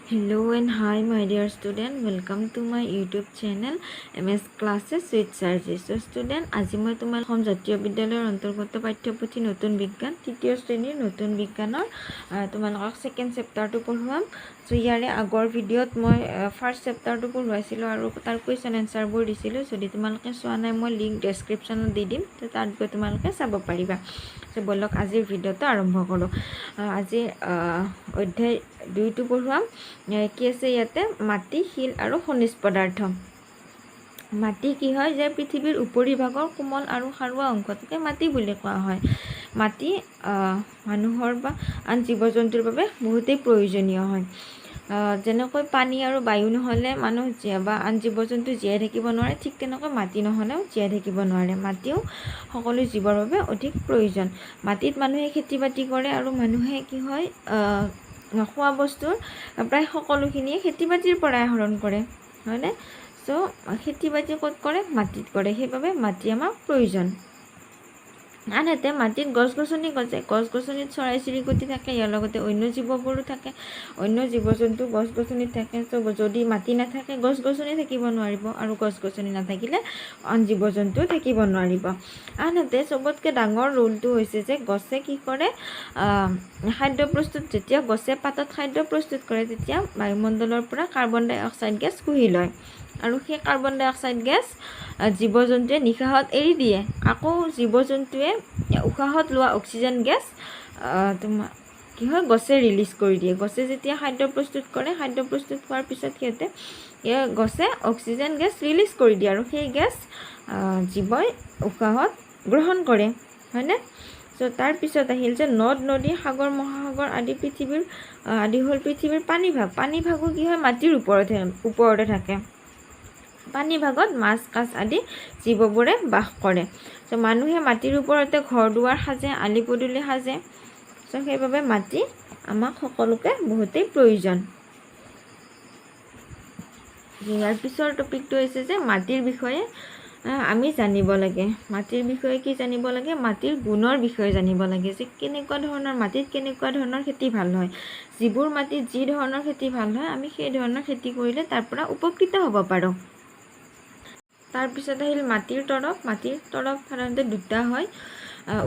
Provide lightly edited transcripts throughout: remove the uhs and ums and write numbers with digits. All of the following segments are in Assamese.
Hello and hi my dear student, welcome to my YouTube channel MS Classes with Sarji. So student, আজি মই তোমাৰ অসম জাতীয় বিদ্যালয়ৰ অন্তৰ্গত পাঠ্যপুথি নতুন বিজ্ঞান তৃতীয় শ্ৰেণীৰ নতুন বিজ্ঞানৰ তোমালোকক সেকেন্ড চেপ্টাৰটো পঢ়ুৱাম। সো ইয়াৰে আগৰ ভিডিঅ'ত মই ফাৰ্ষ্ট চেপ্টাৰটো পঢ়ুৱাইছিলোঁ আৰু তাৰ কুৱেশ্যন এনচাৰবোৰ দিছিলোঁ। যদি তোমালোকে চোৱা নাই মই লিংক ডেছক্ৰিপশ্যনত দি দিম, তো তাত গৈ তোমালোকে চাব পাৰিবা। সো বলক আজিৰ ভিডিঅ'টো আৰম্ভ কৰোঁ। আজিৰ অধ্যায় 2টো পঢ়ুৱাম। কি আছে ইয়াতে? মাটি, শিল আৰু খনিজ পদাৰ্থ। মাটি কি হয় যে পৃথিৱীৰ উপৰিভাগৰ কোমল আৰু সাৰুৱা অংশটোকে মাটি বুলি কোৱা হয়। মাটি মানুহৰ বা আন জীৱ জন্তুৰ বাবে বহুতেই প্ৰয়োজনীয় হয়। যেনেকৈ পানী আৰু বায়ু নহ'লে মানুহ বা আন জীৱ জন্তু জীয়াই থাকিব নোৱাৰে, ঠিক তেনেকৈ মাটি নহ'লেও জীয়াই থাকিব নোৱাৰে। মাটিও সকলো জীৱৰ বাবে অধিক প্ৰয়োজন। মাটিত মানুহে খেতি বাতি কৰে আৰু মানুহে কি হয় খোৱা বস্তুৰ প্ৰায় সকলোখিনিয়ে খেতি বাতিৰ পৰাই আহৰণ কৰে, হয়নে? চ' খেতি বাতি ক'ত কৰে? মাটিত কৰে। সেইবাবে মাটি আমাক প্ৰয়োজন। আনহাতে মাটিত গছ গছনি গজে। গছ গছনিত চৰাই চিৰিকটি থাকে, ইয়াৰ লগতে অন্য জীৱবোৰো থাকে। অন্য জীৱ জন্তু গছ গছনিত থাকে। চ' যদি মাটি নাথাকে গছ গছনি থাকিব নোৱাৰিব, আৰু গছ গছনি নাথাকিলে আন জীৱ জন্তুও থাকিব নোৱাৰিব। আনহাতে চবতকৈ ডাঙৰ ৰোলটো হৈছে যে গছে কি কৰে? খাদ্য প্ৰস্তুত। যেতিয়া গছে পাতত খাদ্য প্ৰস্তুত কৰে তেতিয়া বায়ুমণ্ডলৰ পৰা কাৰ্বন ডাই অক্সাইড গেছ শুহি লয়, আৰু সেই কাৰ্বন ডাই অক্সাইড গেছ জীৱ জন্তুৱে নিশাহত এৰি দিয়ে। আকৌ জীৱ জন্তুৱে উশাহত লোৱা অক্সিজেন গেছ তোমাৰ কি হয়? গছে ৰিলিজ কৰি দিয়ে। গছে যেতিয়া খাদ্য প্ৰস্তুত কৰে, খাদ্য প্ৰস্তুত হোৱাৰ পিছত গছে অক্সিজেন গেছ ৰিলিজ কৰি দিয়ে, আৰু সেই গেছ জীৱই উশাহত গ্ৰহণ কৰে, হয়নে? চ' তাৰপিছত আহিল যে নদ নদী, সাগৰ মহাসাগৰ আদি হ'ল পৃথিৱীৰ পানীভাগ। পানীভাগো কি হয়? মাটিৰ ওপৰতে থাকে। পানীভাগত মাছ কাছ আদি জীৱবোৰে বাস কৰে। চ' মানুহে মাটিৰ ওপৰতে ঘৰ দুৱাৰ সাজে, আলি পদূলি সাজে। চ' সেইবাবে মাটি আমাক সকলোকে বহুতেই প্ৰয়োজন। ইয়াৰ পিছৰ টপিকটো হৈছে যে মাটিৰ বিষয়ে আমি জানিব লাগে। মাটিৰ বিষয়ে কি জানিব লাগে? মাটিৰ গুণৰ বিষয়ে জানিব লাগে, যে কেনেকুৱা ধৰণৰ মাটিত কেনেকুৱা ধৰণৰ খেতি ভাল হয়। যিবোৰ মাটিত যি ধৰণৰ খেতি ভাল হয়, আমি সেই ধৰণৰ খেতি কৰিলে তাৰ পৰা উপকৃত হ'ব পাৰোঁ। তাৰপিছত আহিল মাটিৰ তৰফ। মাটিৰ তৰফ সাধাৰণতে দুটা হয়।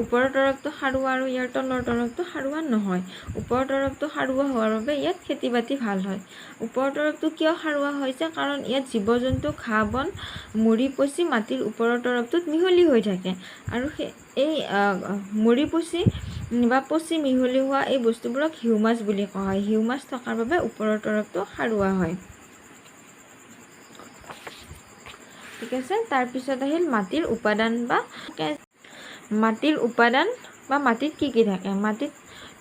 ওপৰৰ তৰফটো সাৰুৱা আৰু ইয়াৰ তলৰ তৰফটো সাৰুৱা নহয়। ওপৰৰ তৰফটো সাৰুৱা হোৱাৰ বাবে ইয়াত খেতি বাতি ভাল হয়। ওপৰৰ তৰফটো কিয় সাৰুৱা হৈছে? কাৰণ ইয়াত জীৱ জন্তু ঘাঁহ বন মৰি পচি মাটিৰ ওপৰৰ তৰফটোত মিহলি হৈ থাকে, আৰু এই মৰি পচি বা পচি মিহলি হোৱা এই বস্তুবোৰক হিউমাছ বুলি কোৱা হয়। হিউমাছ থকাৰ বাবে ওপৰৰ তৰফটো সাৰুৱা হয়। ঠিক আছে। তাৰপিছত আহিল মাটিৰ উপাদান বা মাটিত কি কি থাকে? মাটিত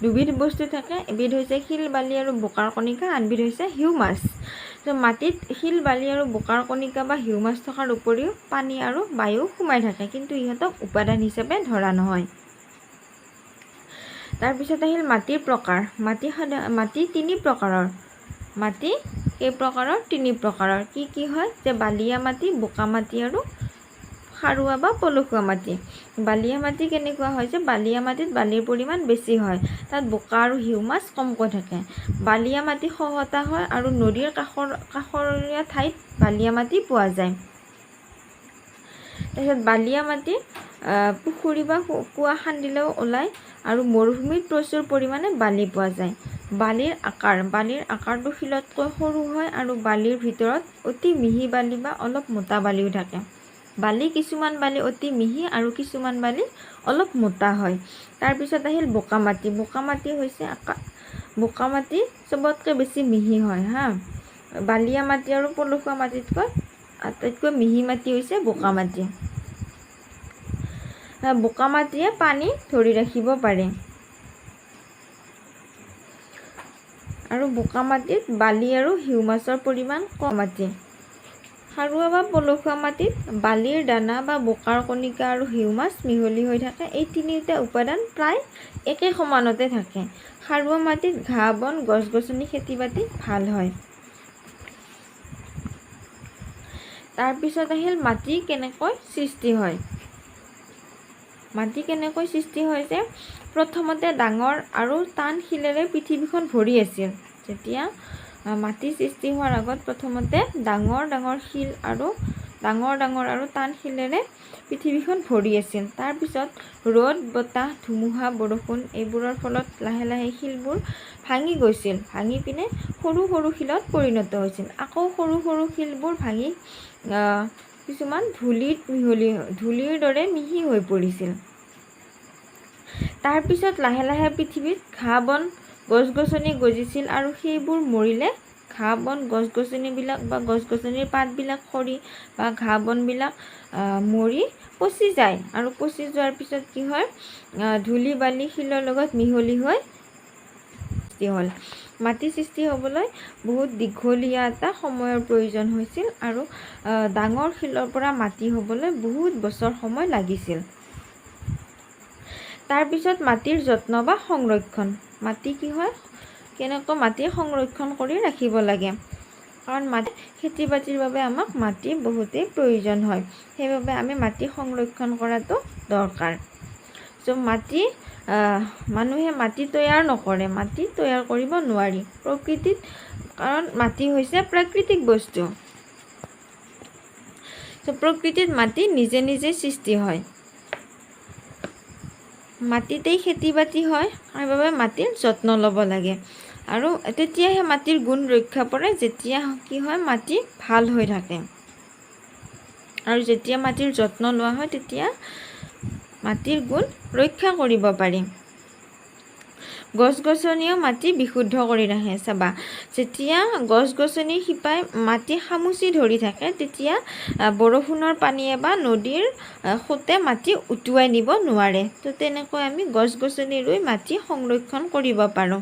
দুবিধ বস্তু থাকে। এবিধ হৈছে শিল বালি আৰু বোকাৰ কণিকা, আনবিধ হৈছে হিউমাছ। ত' মাটিত শিল বালি আৰু বোকাৰ কণিকা বা হিউমাছ থকাৰ উপৰিও পানী আৰু বায়ু সোমাই থাকে, কিন্তু ইহঁতক উপাদান হিচাপে ধৰা নহয়। তাৰপিছত আহিল মাটিৰ প্ৰকাৰ। মাটি তিনি প্ৰকাৰৰ। মাটি কেই প্ৰকাৰৰ? তিনি প্ৰকাৰৰ। কি হয়? যে বালিয়া মাটি, বোকা মাটি আৰু সাৰুৱা বা পলসুৱা মাটি। বালিয়া মাটি কেনেকুৱা হয়? যে বালিয়া মাটিত বালিৰ পৰিমাণ বেছি হয়, তাত বোকা আৰু হিউমাছ কমকৈ থাকে। বালিয়া মাটি খহতা হয় আৰু নদীৰ কাষৰীয়া ঠাইত বালিয়া মাটি পোৱা যায়। তাৰপিছত বালিয়া মাটি পুখুৰী বা কুঁৱা খান্দিলেও ওলায়, আৰু মৰুভূমিত প্ৰচুৰ পৰিমাণে বালি পোৱা যায়। বালিৰ আকাৰটো শিলতকৈ সৰু হয়, আৰু বালিৰ ভিতৰত অতি মিহি বালি বা অলপ মোটা বালিও থাকে। কিছুমান বালি অতি মিহি আৰু কিছুমান বালি অলপ মোটা হয়। তাৰপিছত আহিল বোকা মাটি। বোকা মাটি চবতকৈ বেছি মিহি হয় হা। বালিয়া মাটি আৰু পলসুৱা মাটিতকৈ আটাইতকৈ মিহি মাটি হৈছে বোকা মাটি। বোকা মাটিয়ে পানী ধৰি ৰাখিব পাৰে, আৰু বোকা মাটিত বালি আৰু হিউমাছৰ পৰিমাণ কম। সাৰুৱা বা পলসুৱা মাটিত বালিৰ দানা বা বোকাৰ কণিকা আৰু হিউমাছ মিহলি হৈ থাকে। এই তিনিটা উপাদান প্ৰায় একে সমানতে থাকে। সাৰুৱা মাটিত ঘাঁহ বন গছ গছনি খেতি বাতি ভাল হয়। তাৰপিছত আহিল মাটি কেনেকৈ সৃষ্টি হয়। যে প্ৰথমতে ডাঙৰ আৰু টান শিলেৰে পৃথিৱীখন ভৰি আছিল। যেতিয়া মাটি সৃষ্টি হোৱাৰ আগত প্ৰথমতে ডাঙৰ ডাঙৰ শিল আৰু ডাঙৰ আৰু টান শিলেৰে পৃথিৱীখন ভৰি আছিল। তাৰপিছত ৰ'দ, বতাহ, ধুমুহা, বৰষুণ এইবোৰৰ ফলত লাহে লাহে শিলবোৰ ভাঙি গৈছিল। ভাঙি পিনে সৰু সৰু শিলত পৰিণত হৈছিল। আকৌ সৰু সৰু শিলবোৰ ভাঙি কিছুমান ধূলিৰ দৰে মিহি হৈ পৰিছিল। তাৰপিছত লাহে লাহে পৃথিৱীত ঘাঁহ বন গছ গছনি গজিছিল আৰু সেইবোৰ মৰিলে ঘাঁহ বন গছ গছনিবিলাক বা গছ গছনিৰ পাতবিলাক সৰি বা ঘাঁহ বনবিলাক মৰি পচি যায়। আৰু পচি যোৱাৰ পিছত কি হয়, ধূলি বালি শিলৰ লগত মিহলি হৈ সৃষ্টি হ'ল। মাটি সৃষ্টি হ'বলৈ বহুত দীঘলীয়া এটা সময়ৰ প্ৰয়োজন হৈছিল আৰু ডাঙৰ শিলৰ পৰা মাটি হ'বলৈ বহুত বছৰ সময় লাগিছিল। তাৰপিছত মাটিৰ যত্ন বা সংৰক্ষণ। মাটি কি হয়, কেনেকৈ মাটি সংৰক্ষণ কৰি ৰাখিব লাগে, কাৰণ মাটি খেতি বাতিৰ বাবে আমাক মাটি বহুতেই প্ৰয়োজন হয়। সেইবাবে আমি মাটি সংৰক্ষণ কৰাটো দৰকাৰ। মানুহে মাটি তৈয়াৰ নকৰে, মাটি তৈয়াৰ কৰিব নোৱাৰি প্ৰকৃতিত, কাৰণ মাটি হৈছে প্ৰাকৃতিক বস্তু। প্ৰকৃতিত মাটি নিজে নিজে সৃষ্টি হয়। মাটিতেই খেতি বাতি হয়, সেইবাবে মাটিৰ যত্ন ল'ব লাগে আৰু তেতিয়াহে মাটিৰ গুণ ৰক্ষা পৰে, যেতিয়া কি হয় মাটি ভাল হৈ থাকে। আৰু যেতিয়া মাটিৰ যত্ন লোৱা হয় তেতিয়া মাটিৰ গুণ ৰক্ষা কৰিব পাৰি। গছ গছনিয়েও মাটি বিশুদ্ধ কৰি ৰাখে। চাবা, যেতিয়া গছ গছনিৰ শিপাই মাটি খামুচি ধৰি থাকে তেতিয়া বৰষুণৰ পানীয়ে বা নদীৰ সোঁতে মাটি উটুৱাই নিব নোৱাৰে। তো তেনেকৈ আমি গছ গছনি ৰুই মাটি সংৰক্ষণ কৰিব পাৰোঁ।